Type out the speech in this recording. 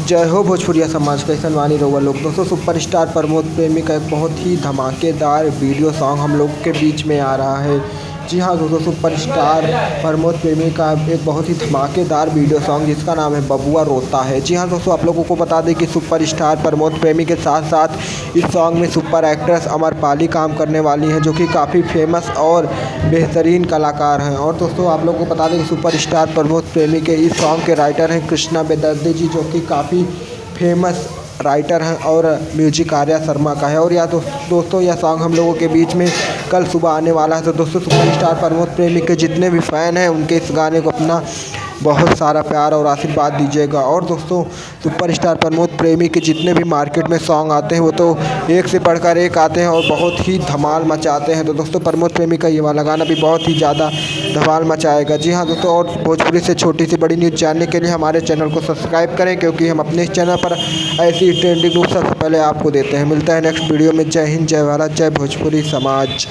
जय हो भोजपुरिया समाज, कैसन वानी रहुआ लोग। दोस्तों, सुपरस्टार प्रमोद प्रेमी का एक बहुत ही धमाकेदार वीडियो सॉन्ग हम लोग के बीच में आ रहा है। जी हाँ दोस्तों, सुपरस्टार प्रमोद प्रेमी का एक बहुत ही धमाकेदार वीडियो सॉन्ग जिसका नाम है बबुआ रोता है। जी हाँ दोस्तों, आप लोगों को बता दें कि सुपरस्टार प्रमोद प्रेमी के साथ साथ इस सॉन्ग में सुपर एक्ट्रेस अमरपाली काम करने वाली हैं, जो कि काफ़ी फेमस और बेहतरीन कलाकार हैं। और दोस्तों, आप लोगों को बता दें कि सुपरस्टार प्रमोद प्रेमी के इस सॉन्ग के राइटर हैं कृष्णा बेदर्दे जी, जो कि काफ़ी फेमस राइटर हैं, और म्यूजिक आर्या शर्मा का है। और दोस्तों, यह सॉन्ग हम लोगों के बीच में कल सुबह आने वाला है। तो दोस्तों, सुपरस्टार प्रमोद प्रेमी के जितने भी फ़ैन हैं उनके इस गाने को अपना बहुत सारा प्यार और आशीर्वाद दीजिएगा। और दोस्तों, सुपरस्टार प्रमोद प्रेमी के जितने भी मार्केट में सॉन्ग आते हैं वो तो एक से बढ़कर एक आते हैं और बहुत ही धमाल मचाते हैं। तो दोस्तों, प्रमोद प्रेमी का ये वाला गाना भी बहुत ही ज़्यादा धमाल मचाएगा। जी हाँ दोस्तों, और भोजपुरी से छोटी सी बड़ी न्यूज़ जानने के लिए हमारे चैनल को सब्सक्राइब करें, क्योंकि हम अपने इस चैनल पर ऐसी ट्रेंडिंग न्यूज़ सबसे पहले आपको देते हैं। मिलता है नेक्स्ट वीडियो में। जय हिंद, जय भारत, जय भोजपुरी समाज।